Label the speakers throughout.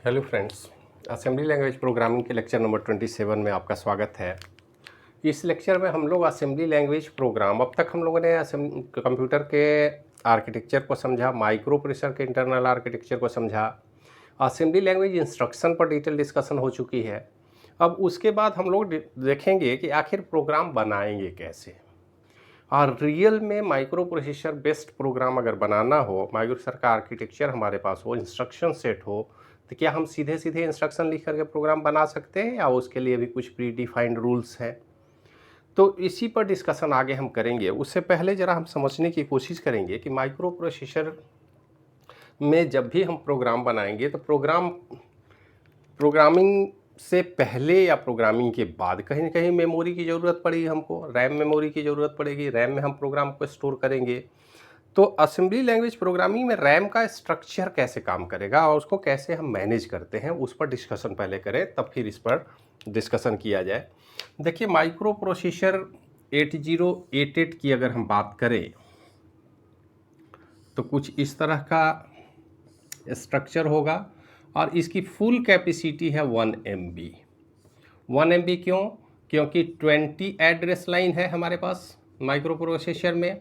Speaker 1: Hello friends, assembly language programming के lecture number 27 में आपका स्वागत है। इस लेक्चर में हम लोग असेंबली लैंग्वेज प्रोग्राम, अब तक हम लोगों ने कंप्यूटर के आर्किटेक्चर को समझा, माइक्रो प्रोसेसर के इंटरनल आर्किटेक्चर को समझा, असेंबली लैंग्वेज इंस्ट्रक्शन पर डिटेल डिस्कशन हो चुकी है। अब उसके बाद हम लोग देखेंगे कि आखिर प्रोग्राम बनाएंगे कैसे, और रियल में माइक्रो प्रोसेसर बेस्ड प्रोग्राम अगर बनाना हो, माइक्रो प्रोसेसर का आर्किटेक्चर हमारे पास हो, इंस्ट्रक्शन सेट हो, तो क्या हम सीधे सीधे इंस्ट्रक्शन लिख करके प्रोग्राम बना सकते हैं या उसके लिए भी कुछ प्री डिफाइंड रूल्स हैं। तो इसी पर डिस्कशन आगे हम करेंगे। उससे पहले ज़रा हम समझने की कोशिश करेंगे कि माइक्रो प्रोसेसर में जब भी हम प्रोग्राम बनाएंगे तो प्रोग्रामिंग से पहले या प्रोग्रामिंग के बाद कहीं ना कहीं मेमोरी की ज़रूरत पड़ेगी, हमको रैम मेमोरी की ज़रूरत पड़ेगी। रैम में हम प्रोग्राम को स्टोर करेंगे। तो असेंबली लैंग्वेज प्रोग्रामिंग में रैम का स्ट्रक्चर कैसे काम करेगा और उसको कैसे हम मैनेज करते हैं, उस पर डिस्कशन पहले करें, तब फिर इस पर डिस्कशन किया जाए। देखिए, माइक्रो प्रोसेसर 8088 की अगर हम बात करें तो कुछ इस तरह का स्ट्रक्चर होगा और इसकी फुल कैपेसिटी है 1 MB। 1 MB क्यों? क्योंकि 20 एड्रेस लाइन है हमारे पास माइक्रो प्रोसेसर में,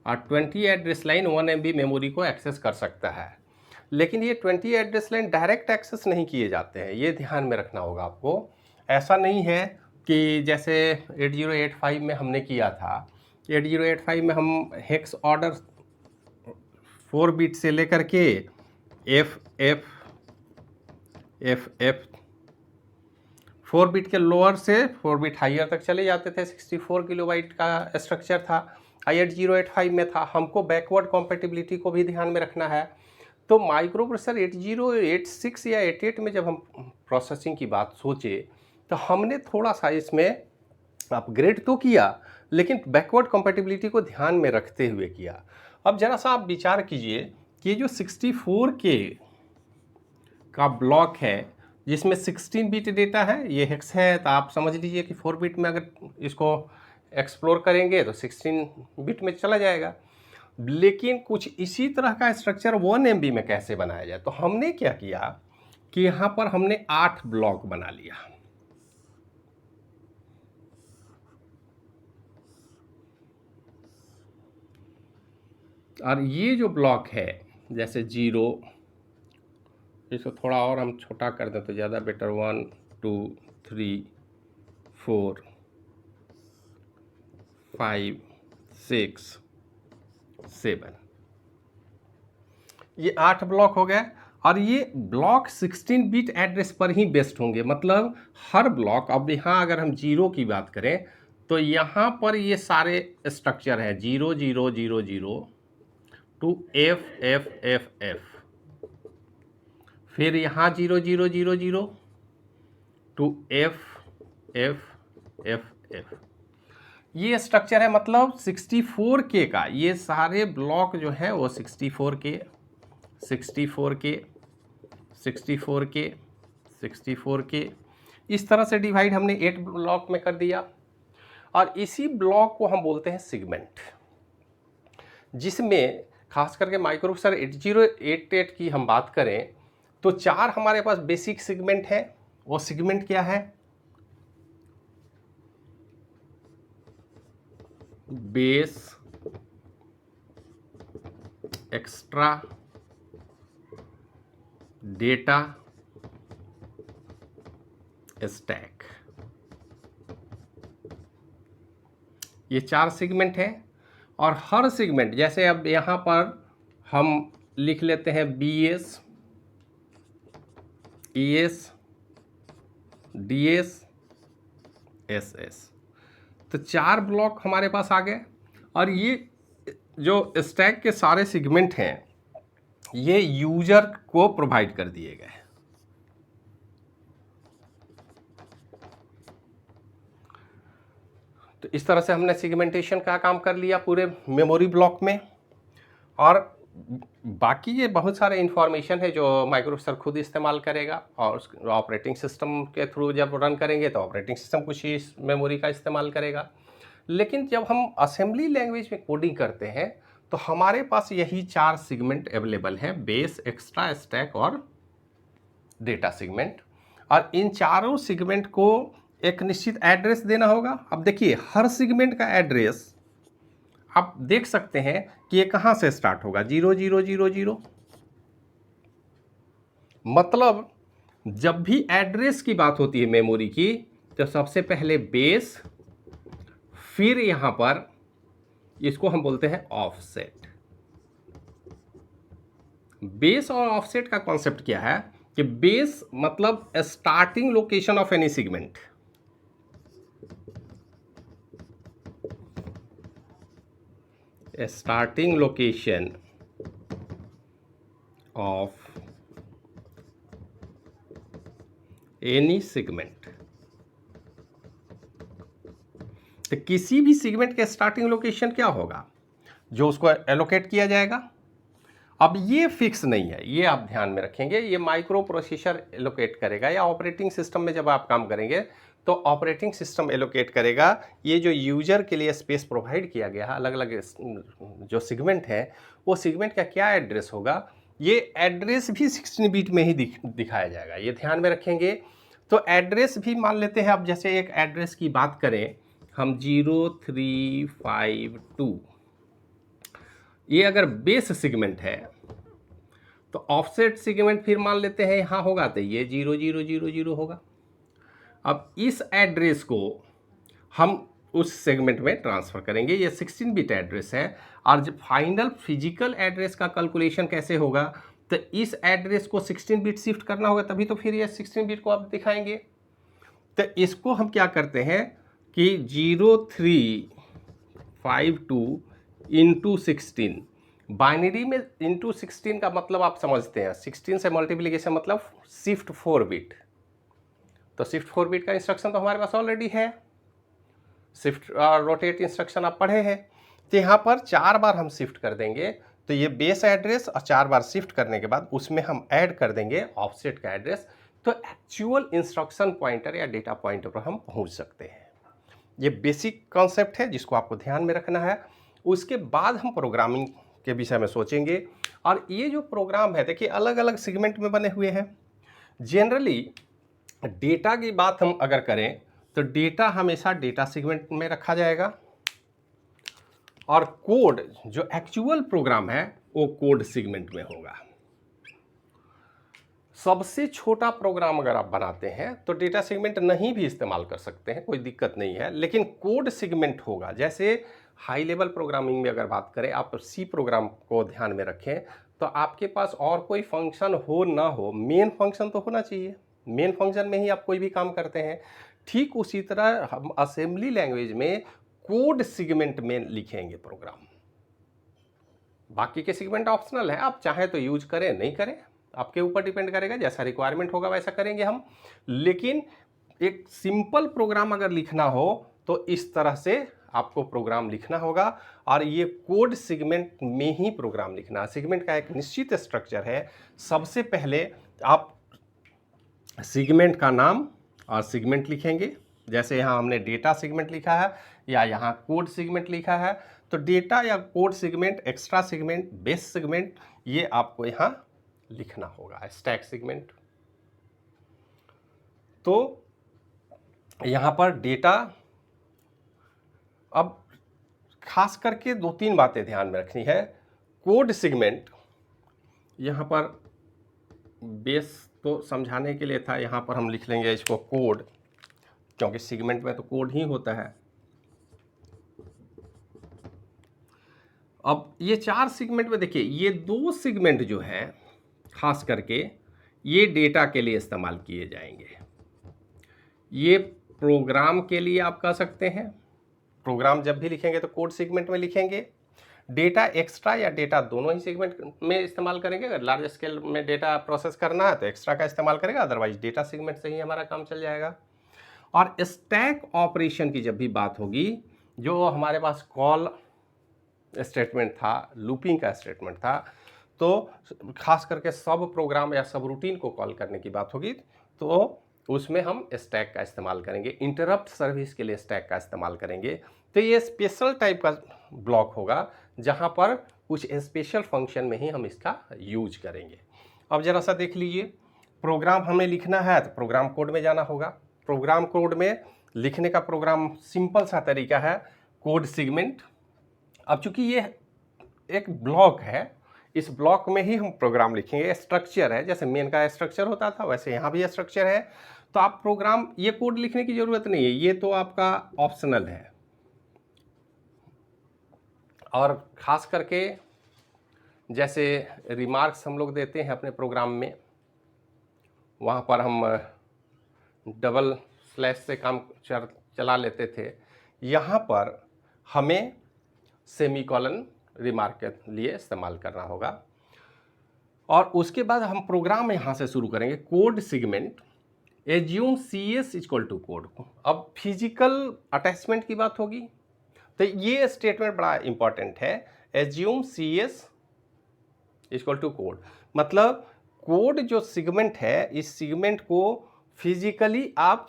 Speaker 1: और 20 एड्रेस लाइन 1 MB मेमोरी को एक्सेस कर सकता है। लेकिन ये 20 एड्रेस लाइन डायरेक्ट एक्सेस नहीं किए जाते हैं, ये ध्यान में रखना होगा आपको। ऐसा नहीं है कि जैसे 8085 में हमने किया था। 8085 में हम हेक्स ऑर्डर 4 बिट से लेकर के FF 4 बिट के लोअर से 4 बिट हाइयर तक चले जाते थे। 64 किलोबाइट का स्ट्रक्चर था। 8085 में था। हमको बैकवर्ड कॉम्पेटिबिलिटी को भी ध्यान में रखना है। तो माइक्रो प्रोसेसर 8086 या 88 में जब हम प्रोसेसिंग की बात सोचे तो हमने थोड़ा सा इसमें अपग्रेड तो किया, लेकिन बैकवर्ड कॉम्पेटिबिलिटी को ध्यान में रखते हुए किया। अब जरा सा आप विचार कीजिए कि जो 64K का ब्लॉक है जिसमें 16 बिट डेटा है, ये हेक्स है, तो आप समझ लीजिए कि 4 बिट में अगर इसको एक्सप्लोर करेंगे तो 16 बिट में चला जाएगा। लेकिन कुछ इसी तरह का स्ट्रक्चर 1 MB में कैसे बनाया जाए, तो हमने क्या किया कि यहाँ पर हमने 8 ब्लॉक बना लिया। और ये जो ब्लॉक है, जैसे 0, इसको थोड़ा और हम छोटा कर दें तो ज़्यादा बेटर, 1 2 3 4 5 6 7, ये 8 ब्लॉक हो गए। और ये ब्लॉक 16 बिट एड्रेस पर ही बेस्ड होंगे। मतलब हर ब्लॉक, अब यहाँ अगर हम 0 की बात करें तो यहाँ पर ये सारे स्ट्रक्चर हैं 0 0 0 0 to F F F F, फिर यहाँ 0 0 0 0 to F F F F। ये स्ट्रक्चर है। मतलब 64K का ये सारे ब्लॉक जो है वो 64K 64K 64K 64K इस तरह से डिवाइड हमने 8 ब्लॉक में कर दिया। और इसी ब्लॉक को हम बोलते हैं सेगमेंट, जिसमें खास करके माइक्रो प्रोसेसर 8088 की हम बात करें तो 4 हमारे पास बेसिक सेगमेंट है। वो सेगमेंट क्या है? बेस, एक्स्ट्रा, डेटा, स्टैक, ये 4 सेगमेंट हैं। और हर सेगमेंट, जैसे अब यहाँ पर हम लिख लेते हैं BS ES DS SS, तो 4 ब्लॉक हमारे पास आ गए। और ये जो स्टैक के सारे सेगमेंट हैं ये यूजर को प्रोवाइड कर दिए गए। तो इस तरह से हमने सेगमेंटेशन का काम कर लिया पूरे मेमोरी ब्लॉक में। और बाकी ये बहुत सारे इन्फॉर्मेशन है जो माइक्रो प्रोसेसर खुद इस्तेमाल करेगा, और ऑपरेटिंग सिस्टम के थ्रू जब रन करेंगे तो ऑपरेटिंग सिस्टम कुछ ही मेमोरी का इस्तेमाल करेगा। लेकिन जब हम असेंबली लैंग्वेज में कोडिंग करते हैं तो हमारे पास यही 4 सेगमेंट अवेलेबल हैं, बेस, एक्स्ट्रा, स्टैक और डेटा सेगमेंट, और इन चारों सेगमेंट को एक निश्चित एड्रेस देना होगा। अब देखिए हर सेगमेंट का एड्रेस आप देख सकते हैं कि ये कहाँ से स्टार्ट होगा, 0000। मतलब जब भी एड्रेस की बात होती है मेमोरी की, तो सबसे पहले बेस, फिर यहां पर इसको हम बोलते हैं ऑफसेट। बेस और ऑफसेट का कॉन्सेप्ट क्या है कि बेस मतलब starting location of any segment, starting location of any segment. तो किसी भी सेगमेंट के स्टार्टिंग लोकेशन क्या होगा, जो उसको एलोकेट किया जाएगा। अब ये फिक्स नहीं है, ये आप ध्यान में रखेंगे, ये माइक्रो प्रोसेसर एलोकेट करेगा, या ऑपरेटिंग सिस्टम में जब आप काम करेंगे तो ऑपरेटिंग सिस्टम एलोकेट करेगा। ये जो यूजर के लिए स्पेस प्रोवाइड किया गया है, अलग अलग जो सेगमेंट है, वो सेगमेंट का क्या एड्रेस होगा, ये एड्रेस भी 16 बिट में ही दिखाया जाएगा, ये ध्यान में रखेंगे। तो एड्रेस भी मान लेते हैं, अब जैसे एक एड्रेस की बात करें हम 0352, ये अगर बेस सेगमेंट है तो ऑफसेट सेगमेंट फिर मान लेते हैं यहाँ होगा, तो ये 0000 होगा। अब इस एड्रेस को हम उस सेगमेंट में ट्रांसफ़र करेंगे, ये 16 बिट एड्रेस है। और जब फाइनल फिजिकल एड्रेस का कैलकुलेशन कैसे होगा, तो इस एड्रेस को 16 बिट शिफ्ट करना होगा, तभी तो फिर ये 16 बिट को आप दिखाएंगे। तो इसको हम क्या करते हैं कि 0352 इंटू 16, बाइनरी में इंटू 16 का मतलब आप समझते हैं, 16 से मल्टीप्लिकेशन मतलब शिफ्ट 4 बिट। तो शिफ्ट 4 बिट का इंस्ट्रक्शन तो हमारे पास ऑलरेडी है, शिफ्ट और रोटेट इंस्ट्रक्शन आप पढ़े हैं। तो यहाँ पर 4 बार हम शिफ्ट कर देंगे, तो ये बेस एड्रेस और 4 बार शिफ्ट करने के बाद उसमें हम ऐड कर देंगे ऑफसेट का एड्रेस, तो एक्चुअल इंस्ट्रक्शन पॉइंटर या डेटा पॉइंटर पर हम पहुँच सकते हैं। ये बेसिक कॉन्सेप्ट है जिसको आपको ध्यान में रखना है। उसके बाद हम प्रोग्रामिंग के विषय में सोचेंगे। और ये जो प्रोग्राम है देखिए अलग अलग सेगमेंट में बने हुए हैं। जनरली डेटा की बात हम अगर करें तो डेटा हमेशा डेटा सेगमेंट में रखा जाएगा, और कोड जो एक्चुअल प्रोग्राम है वो कोड सेगमेंट में होगा। सबसे छोटा प्रोग्राम अगर आप बनाते हैं तो डेटा सेगमेंट नहीं भी इस्तेमाल कर सकते हैं, कोई दिक्कत नहीं है, लेकिन कोड सेगमेंट होगा। जैसे हाई लेवल प्रोग्रामिंग में अगर बात करें, आप सी प्रोग्राम को ध्यान में रखें, तो आपके पास और कोई फंक्शन हो ना हो, मेन फंक्शन तो होना चाहिए, मेन फंक्शन में ही आप कोई भी काम करते हैं। ठीक उसी तरह हम असेंबली लैंग्वेज में कोड सेगमेंट में लिखेंगे प्रोग्राम। बाकी के सेगमेंट ऑप्शनल है, आप चाहे तो यूज करें नहीं करें, आपके ऊपर डिपेंड करेगा, जैसा रिक्वायरमेंट होगा वैसा करेंगे हम। लेकिन एक सिंपल प्रोग्राम अगर लिखना हो तो इस तरह से आपको प्रोग्राम लिखना होगा, और ये कोड सेगमेंट में ही प्रोग्राम लिखना है। सेगमेंट का एक निश्चित स्ट्रक्चर है। सबसे पहले आप सेगमेंट का नाम और सेगमेंट लिखेंगे, जैसे यहाँ हमने डेटा सेगमेंट लिखा है या यहाँ कोड सेगमेंट लिखा है, तो डेटा या code segment, extra segment, base segment, ये आपको यहाँ लिखना होगा, स्टैक सेगमेंट। तो यहाँ पर डेटा, अब खास करके 2-3 बातें ध्यान में रखनी है। कोड सेगमेंट, यहाँ पर बेस तो समझाने के लिए था, यहाँ पर हम लिख लेंगे इसको कोड, क्योंकि सेगमेंट में तो कोड ही होता है। अब ये 4 सेगमेंट में देखिए, ये 2 सेगमेंट जो है खास करके ये डेटा के लिए इस्तेमाल किए जाएंगे। ये प्रोग्राम के लिए आप कह सकते हैं, प्रोग्राम जब भी लिखेंगे तो कोड सेगमेंट में लिखेंगे। डेटा एक्स्ट्रा या डेटा दोनों ही सेगमेंट में इस्तेमाल करेंगे। अगर लार्ज स्केल में डेटा प्रोसेस करना है तो एक्स्ट्रा का इस्तेमाल करेगा, अदरवाइज डेटा सेगमेंट से ही हमारा काम चल जाएगा। और स्टैक ऑपरेशन की जब भी बात होगी, जो हमारे पास कॉल स्टेटमेंट था, लूपिंग का स्टेटमेंट था, तो खास करके सब प्रोग्राम या सब रूटीन को कॉल करने की बात होगी तो उसमें हम स्टैक का इस्तेमाल करेंगे। इंटरप्ट सर्विस के लिए स्टैक का इस्तेमाल करेंगे। तो ये स्पेशल टाइप का ब्लॉक होगा जहाँ पर कुछ स्पेशल फंक्शन में ही हम इसका यूज करेंगे। अब ज़रा सा देख लीजिए, प्रोग्राम हमें लिखना है तो प्रोग्राम कोड में जाना होगा। प्रोग्राम कोड में लिखने का प्रोग्राम सिंपल सा तरीका है कोड सेगमेंट। अब चूंकि ये एक ब्लॉक है, इस ब्लॉक में ही हम प्रोग्राम लिखेंगे। स्ट्रक्चर है, जैसे मेन का स्ट्रक्चर होता था वैसे यहाँ भी स्ट्रक्चर है। तो आप प्रोग्राम, ये कोड लिखने की ज़रूरत नहीं है, ये तो आपका ऑप्शनल है। और ख़ास करके जैसे रिमार्क्स हम लोग देते हैं अपने प्रोग्राम में, वहाँ पर हम डबल स्लैश से काम चला लेते थे। यहाँ पर हमें सेमीकोलन रिमार्क के लिए इस्तेमाल करना होगा। और उसके बाद हम प्रोग्राम यहाँ से शुरू करेंगे। Code segment assume CS equal to code. अब फिजिकल अटैचमेंट की बात होगी तो ये स्टेटमेंट बड़ा इंपॉर्टेंट है। Assume CS equal to code, मतलब कोड जो सेगमेंट है, इस सेगमेंट को फिजिकली आप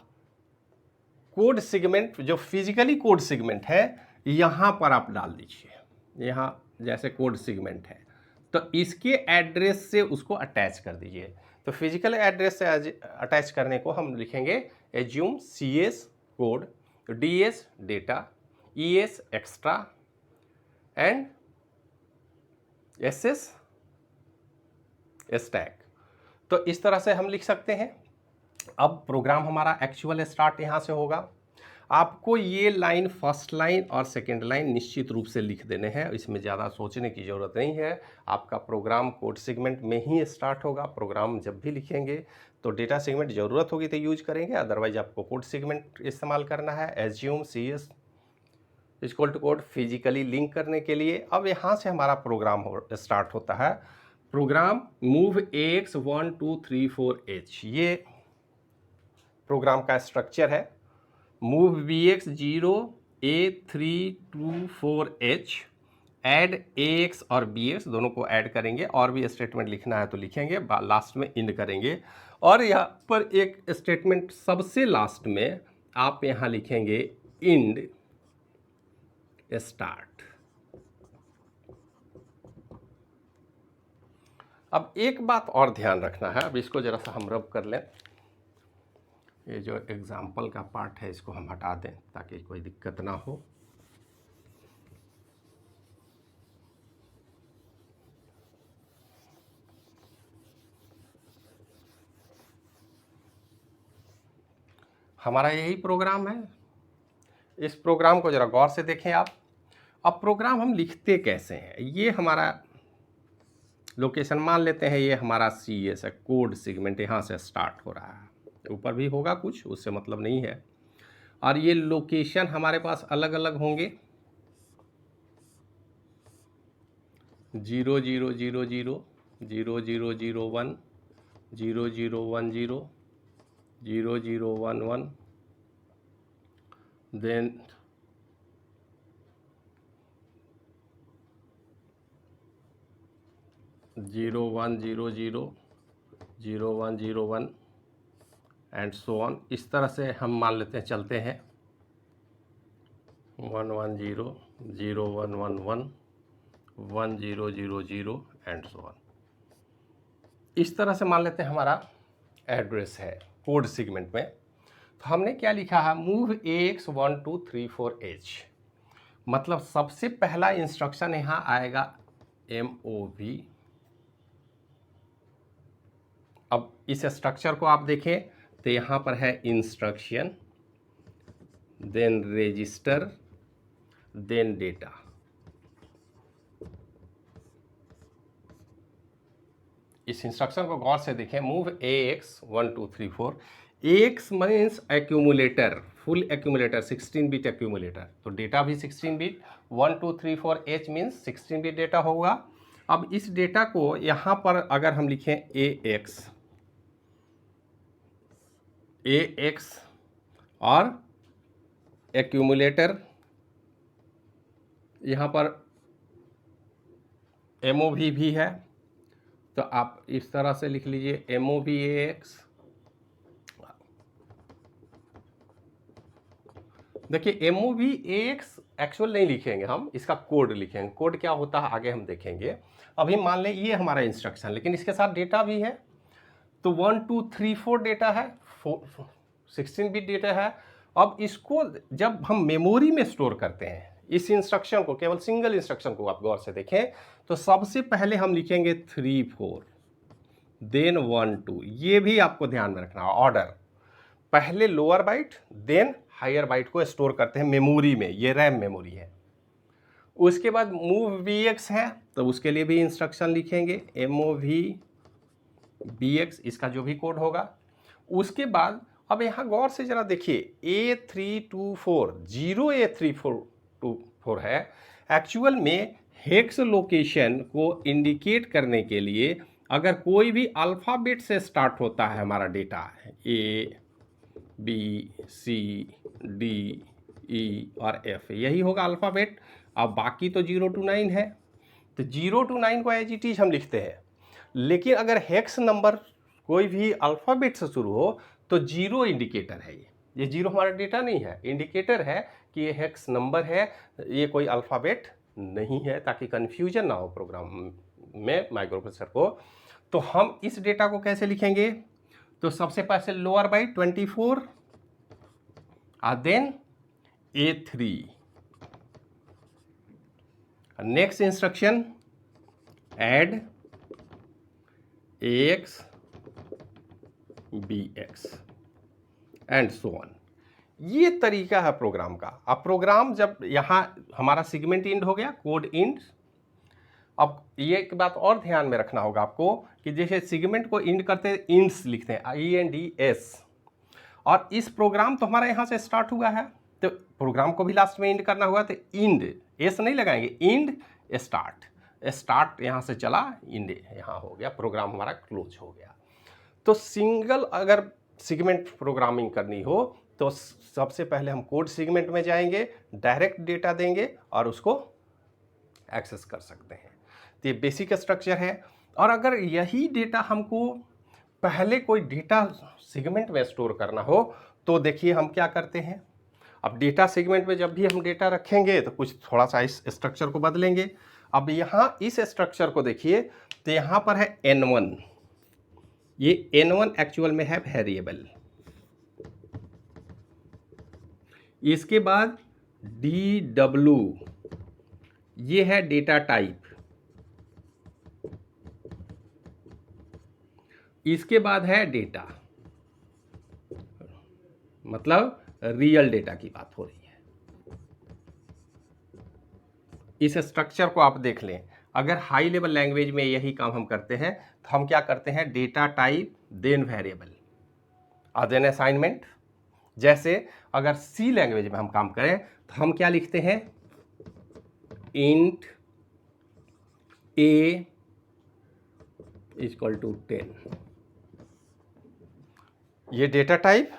Speaker 1: कोड सेगमेंट, जो फिजिकली कोड सेगमेंट है यहाँ पर आप डाल दीजिए। यहाँ जैसे कोड सेगमेंट है तो इसके एड्रेस से उसको अटैच कर दीजिए। तो फिजिकल एड्रेस से अटैच करने को हम लिखेंगे assume CS code, DS data, ES extra and SS stack. तो इस तरह से हम लिख सकते हैं। अब प्रोग्राम हमारा एक्चुअल स्टार्ट यहाँ से होगा। आपको ये लाइन, फर्स्ट लाइन और सेकेंड लाइन निश्चित रूप से लिख देने हैं, इसमें ज़्यादा सोचने की ज़रूरत नहीं है। आपका प्रोग्राम कोड सेगमेंट में ही स्टार्ट होगा। प्रोग्राम जब भी लिखेंगे तो डेटा सेगमेंट ज़रूरत होगी तो यूज करेंगे, अदरवाइज आपको कोड सेगमेंट इस्तेमाल करना है। Assume CS equal to code physically link करने के लिए। अब यहाँ से हमारा प्रोग्राम स्टार्ट होता है। प्रोग्राम मूव AX 1 2 3 4 H, ये प्रोग्राम का स्ट्रक्चर है। Move BX 0 A 3 2 4 H, add AX और BX दोनों को ऐड करेंगे। और भी स्टेटमेंट लिखना है तो लिखेंगे, लास्ट में इंड करेंगे। और यहाँ पर एक स्टेटमेंट सबसे लास्ट में आप यहाँ लिखेंगे इंड स्टार्ट। अब एक बात और ध्यान रखना है, अब इसको जरा सा हम रब कर लें। ये जो एग्जाम्पल का पार्ट है इसको हम हटा दें ताकि कोई दिक्कत ना हो। हमारा यही प्रोग्राम है। इस प्रोग्राम को ज़रा गौर से देखें आप। अब प्रोग्राम हम लिखते कैसे हैं, ये हमारा लोकेशन मान लेते हैं, ये हमारा CS है, कोड सेगमेंट यहाँ से स्टार्ट हो रहा है। ऊपर भी होगा कुछ, उससे मतलब नहीं है। और ये लोकेशन हमारे पास अलग अलग होंगे, 0 0 0 0 0 0 0 1 0 0 1 0 0 0 1 1, देन 0 1 0 0 0 1 0 1 एंड सो ऑन। इस तरह से हम मान लेते हैं, चलते हैं 1 1 0 0 1 1 1 1 0 0 0 एंड सो ऑन। इस तरह से मान लेते हैं हमारा एड्रेस है कोड सेगमेंट में। तो हमने क्या लिखा है, मूव AX 1 2 3 4 H, मतलब सबसे पहला इंस्ट्रक्शन यहाँ आएगा MOV। अब इस स्ट्रक्चर को आप देखें तो यहाँ पर है instruction, then register, then data. इस इंस्ट्रक्शन को गौर से देखें, move AX 1 2 3 4। AX means accumulator, full accumulator, 16 bit accumulator, तो डेटा भी 16 bit. 1 2 3 4 H means 16 bit data होगा। अब इस डेटा को यहाँ पर अगर हम लिखें AX और एक्यूमुलेटर, यहाँ पर MOV भी है, तो आप इस तरह से लिख लीजिए MOV AX। देखिए MOV AX एक्चुअल नहीं लिखेंगे हम, इसका कोड लिखेंगे। कोड क्या होता है आगे हम देखेंगे। अभी मान लें ये हमारा इंस्ट्रक्शन, लेकिन इसके साथ डेटा भी है, तो 1 2 3 4 डेटा है, 16 बिट डेटा है। अब इसको जब हम मेमोरी में स्टोर करते हैं, इस इंस्ट्रक्शन को, केवल सिंगल इंस्ट्रक्शन को आप गौर से देखें, तो सबसे पहले हम लिखेंगे 3 4 देन 1 2। ये भी आपको ध्यान में रखना, ऑर्डर पहले lower byte then higher byte को स्टोर करते हैं मेमोरी में, ये रैम मेमोरी है। उसके बाद मूव बीएक्स है, तो उसके लिए भी इंस्ट्रक्शन लिखेंगे MOV BX, इसका जो भी कोड होगा। उसके बाद अब यहाँ गौर से जरा देखिए, A324 0A324 है, एक्चुअल में हेक्स लोकेशन को इंडिकेट करने के लिए अगर कोई भी अल्फ़ाबेट से स्टार्ट होता है हमारा data, A B C D E और F, यही होगा अल्फ़ाबेट। अब बाकी तो 0 to 9 है, तो 0 to 9 को एज इट इज हम लिखते हैं। लेकिन अगर हेक्स नंबर कोई भी अल्फ़ाबेट से शुरू हो तो 0 इंडिकेटर है। ये 0 हमारा डेटा नहीं है, इंडिकेटर है कि ये हेक्स नंबर है, ये कोई अल्फ़ाबेट नहीं है, ताकि कन्फ्यूजन ना हो प्रोग्राम में माइक्रोप्रोसेसर को। तो हम इस डेटा को कैसे लिखेंगे? तो सबसे पहले लोअर बाइट 24 और then A3। Next instruction add AX BX and so on. ये तरीका है प्रोग्राम का। अब प्रोग्राम जब यहाँ हमारा सेगमेंट इंड हो गया, कोड इंड। अब ये एक बात और ध्यान में रखना होगा आपको कि जैसे सेगमेंट को इंड करते हैं, इंड्स लिखते हैं INDS, और इस प्रोग्राम तो हमारा यहाँ से स्टार्ट हुआ है, तो प्रोग्राम को भी लास्ट में इंड करना हुआ, तो इंड एस नहीं लगाएंगे, इंड स्टार्ट, स्टार्ट यहाँ से चला, इंड यहाँ हो गया, प्रोग्राम हमारा क्लोज हो गया। तो सिंगल अगर सेगमेंट प्रोग्रामिंग करनी हो तो सबसे पहले हम कोड सेगमेंट में जाएंगे, डायरेक्ट डेटा देंगे और उसको एक्सेस कर सकते हैं। तो ये बेसिक स्ट्रक्चर है। और अगर यही डेटा हमको पहले कोई डेटा सेगमेंट में स्टोर करना हो तो देखिए हम क्या करते हैं। अब डेटा सेगमेंट में जब भी हम डेटा रखेंगे तो कुछ थोड़ा सा इस स्ट्रक्चर को बदलेंगे। अब यहाँ इस स्ट्रक्चर को देखिए, तो यहाँ पर है N1, ये N1 एक्चुअल में है वेरिएबल। इसके बाद DW, ये है डेटा टाइप। इसके बाद है डेटा, मतलब रियल डेटा की बात हो रही है। इस स्ट्रक्चर को आप देख लें। अगर हाई लेवल लैंग्वेज में यही काम हम करते हैं तो हम क्या करते हैं, डेटा टाइप देन वेरिएबल और देन असाइनमेंट। जैसे अगर सी लैंग्वेज में हम काम करें तो हम क्या लिखते हैं, इंट a इक्वल टू 10। ये डेटा टाइप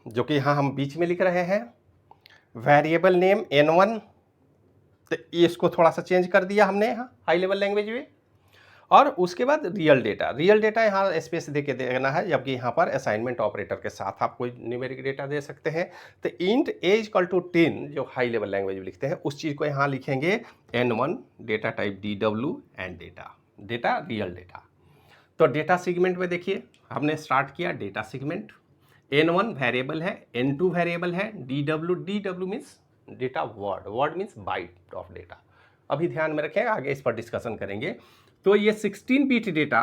Speaker 1: जो कि यहाँ हम बीच में लिख रहे हैं, वेरिएबल नेम N1, तो इसको थोड़ा सा चेंज कर दिया हमने यहाँ हाई लेवल लैंग्वेज में। और उसके बाद रियल डेटा, रियल डेटा यहाँ स्पेस दे के देना है, जबकि यहाँ पर असाइनमेंट ऑपरेटर के साथ आप कोई न्यूमेरिक डेटा दे सकते हैं। तो इंट a इक्वल टू 10 जो हाई लेवल लैंग्वेज में लिखते हैं, उस चीज़ को यहाँ लिखेंगे N1, data type DW and data real data. तो डेटा सेगमेंट में देखिए हमने स्टार्ट किया डेटा सेगमेंट। N1 वेरिएबल है, N2 वेरिएबल है, DW means data word means byte of data. अभी ध्यान में रखें, आगे इस पर डिस्कशन करेंगे। तो ये 16 बिट डेटा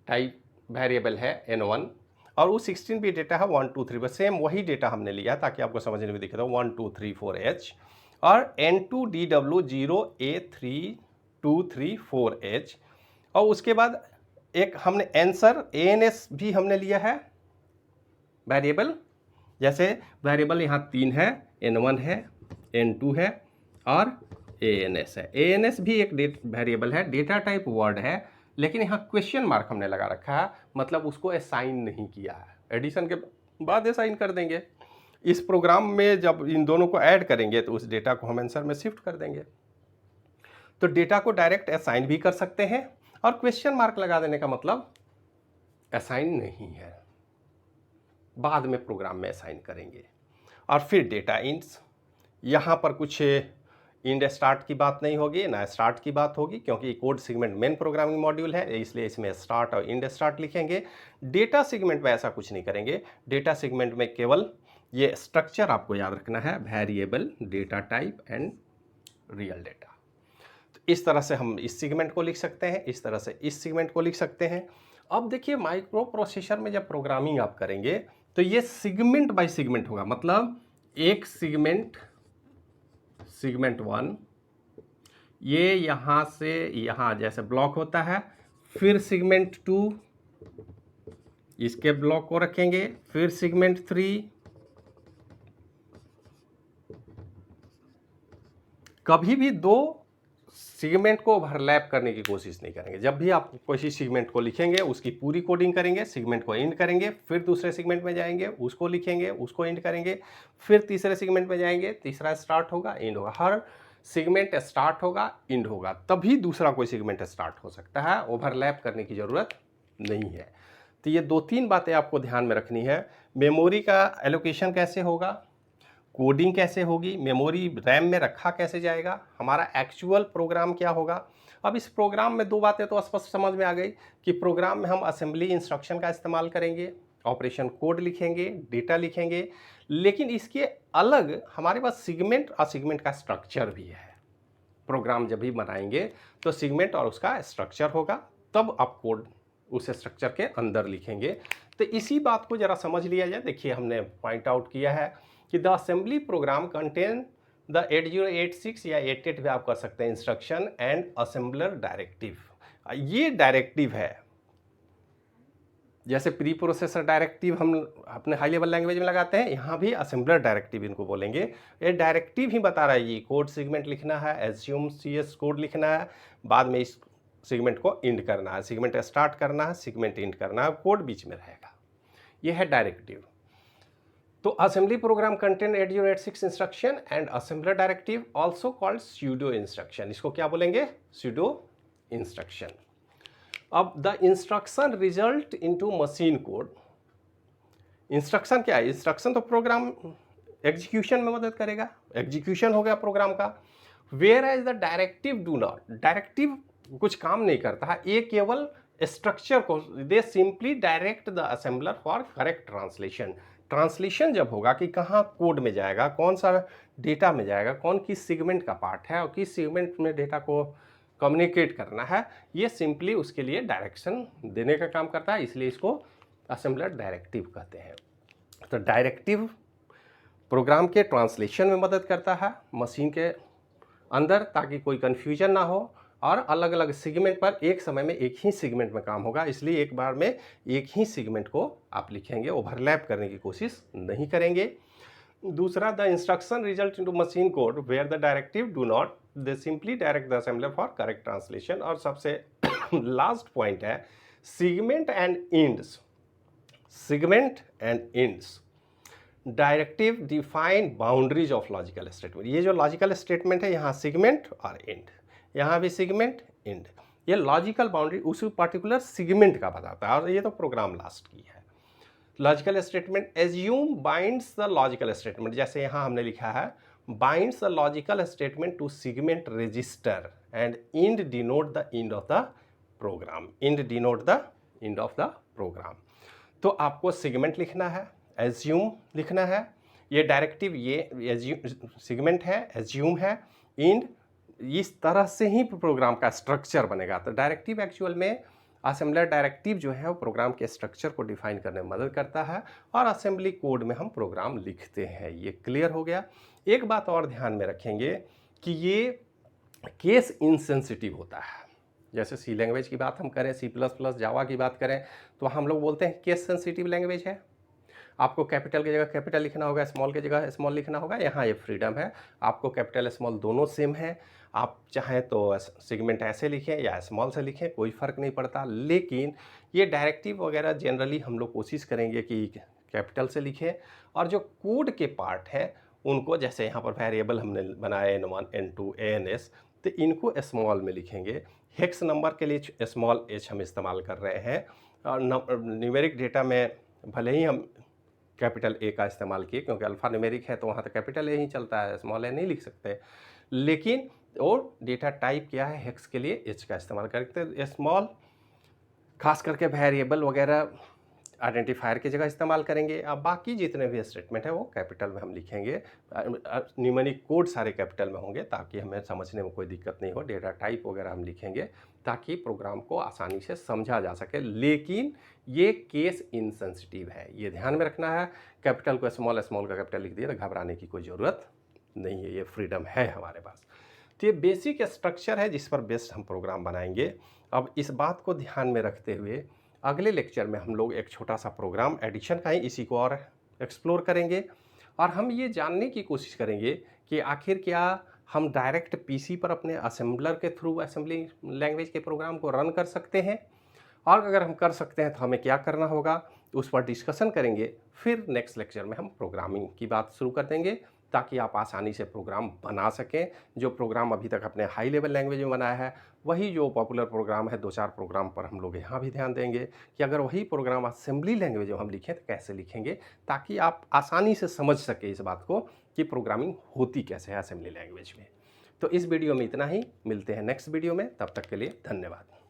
Speaker 1: टाइप वेरिएबल है N1, और वो 16 बिट डेटा है 1 2 3, बस सेम वही डेटा हमने लिया ताकि आपको समझने में दिखे। 1 2 3 4H और N2 DW 0A3 2 3 4H। और उसके बाद एक हमने आंसर ANS भी हमने लिया है वेरिएबल। जैसे वेरिएबल यहाँ 3 है, N1 है, N2 है और ANS है। ANS भी एक वेरिएबल है, डेटा टाइप वर्ड है, लेकिन यहाँ क्वेश्चन मार्क हमने लगा रखा है, मतलब उसको असाइन नहीं किया है। एडिशन के बाद असाइन कर देंगे। इस प्रोग्राम में जब इन दोनों को ऐड करेंगे तो उस डेटा को हम आंसर में शिफ्ट कर देंगे। तो डेटा को डायरेक्ट असाइन भी कर सकते हैं, और क्वेश्चन मार्क लगा देने का मतलब असाइन नहीं है, बाद में प्रोग्राम में असाइन करेंगे। और फिर डेटा इंट्स, यहाँ पर कुछ इंड स्टार्ट की बात नहीं होगी, ना स्टार्ट की बात होगी, क्योंकि code segment main programming module है, इसलिए इसमें स्टार्ट और इंड स्टार्ट लिखेंगे। डेटा सेगमेंट में ऐसा कुछ नहीं करेंगे। डेटा सेगमेंट में केवल ये स्ट्रक्चर आपको याद रखना है, variable, data type and real data. तो इस तरह से हम इस सेगमेंट को लिख सकते हैं, इस तरह से इस सेगमेंट को लिख सकते हैं। अब देखिए माइक्रो प्रोसेसर में जब प्रोग्रामिंग आप करेंगे तो ये सेगमेंट बाय सेगमेंट होगा, मतलब एक सेगमेंट, सेगमेंट 1 ये यहाँ से यहाँ जैसे ब्लॉक होता है, फिर सेगमेंट 2 इसके ब्लॉक को रखेंगे, फिर सेगमेंट 3, कभी भी दो सेगमेंट को ओवरलैप करने की कोशिश नहीं करेंगे। जब भी आप किसी सेगमेंट को लिखेंगे उसकी पूरी कोडिंग करेंगे, सेगमेंट को एंड करेंगे, फिर दूसरे सेगमेंट में जाएंगे, उसको लिखेंगे, उसको एंड करेंगे, फिर तीसरे सेगमेंट में जाएंगे, तीसरा स्टार्ट होगा, एंड होगा। हर सेगमेंट स्टार्ट होगा, एंड होगा, तभी दूसरा कोई सेगमेंट स्टार्ट हो सकता है। ओवरलैप करने की ज़रूरत नहीं है। तो ये 2-3 बातें आपको ध्यान में रखनी है। मेमोरी का एलोकेशन कैसे होगा, कोडिंग कैसे होगी, मेमोरी रैम में रखा कैसे जाएगा, हमारा एक्चुअल प्रोग्राम क्या होगा। अब इस प्रोग्राम में 2 बातें तो स्पष्ट समझ में आ गई कि प्रोग्राम में हम असेंबली इंस्ट्रक्शन का इस्तेमाल करेंगे, ऑपरेशन कोड लिखेंगे, डेटा लिखेंगे, लेकिन इसके अलग हमारे पास सेगमेंट और सेगमेंट का स्ट्रक्चर भी है। प्रोग्राम जब भी बनाएंगे तो सेगमेंट और उसका स्ट्रक्चर होगा, तब आप कोड उस स्ट्रक्चर के अंदर लिखेंगे। तो इसी बात को जरा समझ लिया जाए। देखिए हमने पॉइंट आउट किया है कि the assembly program contain the 8086 या 88 भी आप कर सकते हैं इंस्ट्रक्शन एंड असेंबलर डायरेक्टिव। ये डायरेक्टिव है, जैसे प्री प्रोसेसर डायरेक्टिव हम अपने हाई लेवल लैंग्वेज में लगाते हैं, यहाँ भी असेंबलर डायरेक्टिव इनको बोलेंगे। ये डायरेक्टिव ही बता रहा है ये कोड सेगमेंट लिखना है, एज्यूम CS कोड लिखना है, बाद में इस सेगमेंट को एंड करना है, सेगमेंट स्टार्ट करना है, सेगमेंट एंड करना है, कोड बीच में रहेगा। ये है डायरेक्टिव। तो assembly program contain 8086 instruction and assembler directive also called pseudo instruction. इसको क्या बोलेंगे, स्यूडो इंस्ट्रक्शन। अब the instruction result into machine code. Instruction क्या है, इंस्ट्रक्शन तो प्रोग्राम एग्जीक्यूशन में मदद करेगा, एग्जीक्यूशन हो गया प्रोग्राम का। Whereas the directive do not, directive कुछ काम नहीं करता है, ये केवल स्ट्रक्चर को, they simply direct the assembler for correct translation. Translation जब होगा कि कहाँ कोड में जाएगा, कौन सा डेटा में जाएगा, कौन किस सेगमेंट का पार्ट है और किस सेगमेंट में डेटा को कम्युनिकेट करना है, ये सिंपली उसके लिए डायरेक्शन देने का काम करता है, इसलिए इसको असेंबलर डायरेक्टिव कहते हैं। तो डायरेक्टिव प्रोग्राम के ट्रांसलेशन में मदद करता है मशीन के अंदर, ताकि कोई कन्फ्यूजन ना हो, और अलग अलग सेगमेंट पर एक समय में एक ही सेगमेंट में काम होगा, इसलिए एक बार में एक ही सेगमेंट को आप लिखेंगे, ओवरलैप करने की कोशिश नहीं करेंगे। दूसरा, the instruction result into machine code where the directive do not, they simply direct the assembler for correct translation. और सबसे लास्ट पॉइंट है segment end ends. Segment end ends, directive define boundaries of logical statement. ये जो logical statement है, यहाँ segment और and, यहाँ भी सेगमेंट एंड, ये लॉजिकल बाउंड्री उस पर्टिकुलर सेगमेंट का बताता है, और ये तो प्रोग्राम लास्ट की है। Logical statement assume binds the logical statement, जैसे यहाँ हमने लिखा है binds the logical statement to segment register and end denote the end of the program, end denote the end of the program. तो आपको segment लिखना है, एज्यूम लिखना है, ये डायरेक्टिव, ये सेगमेंट है, एज्यूम है, एंड इस तरह से ही प्रोग्राम का स्ट्रक्चर बनेगा। तो डायरेक्टिव एक्चुअल में असेंबलर डायरेक्टिव जो है वो प्रोग्राम के स्ट्रक्चर को डिफाइन करने में मदद करता है, और असेंबली कोड में हम प्रोग्राम लिखते हैं। ये क्लियर हो गया। एक बात और ध्यान में रखेंगे कि ये केस इनसेंसिटिव होता है। जैसे सी लैंग्वेज की बात हम करें, C++, जावा की बात करें, तो हम लोग बोलते हैं केस सेंसिटिव लैंग्वेज है। आपको कैपिटल की जगह कैपिटल लिखना होगा, स्मॉल की जगह स्मॉल लिखना होगा। यहाँ ये फ्रीडम है, आपको कैपिटल स्मॉल दोनों सेम है। आप चाहें तो सेगमेंट ऐसे लिखें या स्मॉल से लिखें, कोई फ़र्क नहीं पड़ता। लेकिन ये डायरेक्टिव वगैरह जनरली हम लोग कोशिश करेंगे कि कैपिटल से लिखें, और जो कोड के पार्ट हैं उनको, जैसे यहाँ पर वेरिएबल हमने बनाया N1, N2, ANS, तो इनको स्मॉल में लिखेंगे। हेक्स नंबर के लिए स्मॉल h हम इस्तेमाल कर रहे हैं, और न्यूमेरिक डेटा में भले ही हम कैपिटल A का इस्तेमाल किए, क्योंकि अल्फ़ा न्यूमेरिक है तो वहाँ तो कैपिटल A ही चलता है, स्मॉल a नहीं लिख सकते। लेकिन और डेटा टाइप क्या है, हेक्स के लिए एच का इस्तेमाल करते हैं। स्मॉल खास करके वेरिएबल वगैरह आइडेंटिफायर की जगह इस्तेमाल करेंगे। अब बाकी जितने भी स्टेटमेंट है वो कैपिटल में हम लिखेंगे। न्यूमेरिक कोड सारे कैपिटल में होंगे ताकि हमें समझने में कोई दिक्कत नहीं हो। डेटा टाइप वगैरह हम लिखेंगे ताकि प्रोग्राम को आसानी से समझा जा सके। लेकिन ये केस इनसेंसिटिव है, ये ध्यान में रखना है। कैपिटल को स्मॉल, स्मॉल का कैपिटल लिख दिया तो घबराने की कोई ज़रूरत नहीं है, ये फ्रीडम है हमारे पास। तो ये बेसिक स्ट्रक्चर है जिस पर बेस्ड हम प्रोग्राम बनाएंगे। अब इस बात को ध्यान में रखते हुए अगले लेक्चर में हम लोग एक छोटा सा प्रोग्राम एडिशन का ही इसी को और एक्सप्लोर करेंगे और हम ये जानने की कोशिश करेंगे कि आखिर क्या हम डायरेक्ट पीसी पर अपने असेंबलर के थ्रू असेंबली लैंग्वेज के प्रोग्राम को रन कर सकते हैं, और अगर हम कर सकते हैं तो हमें क्या करना होगा उस पर डिस्कशन करेंगे। फिर नेक्स्ट लेक्चर में हम प्रोग्रामिंग की बात शुरू कर देंगे ताकि आप आसानी से प्रोग्राम बना सकें। जो प्रोग्राम अभी तक अपने हाई लेवल लैंग्वेज में बनाया है वही जो पॉपुलर प्रोग्राम है, 2-4 प्रोग्राम पर हम लोग यहाँ भी ध्यान देंगे कि अगर वही प्रोग्राम असेंबली लैंग्वेज में हम लिखें तो कैसे लिखेंगे, ताकि आप आसानी से समझ सके इस बात को कि प्रोग्रामिंग होती कैसे है असेंबली लैंग्वेज में। तो इस वीडियो में इतना ही, मिलते हैं नेक्स्ट वीडियो में, तब तक के लिए धन्यवाद।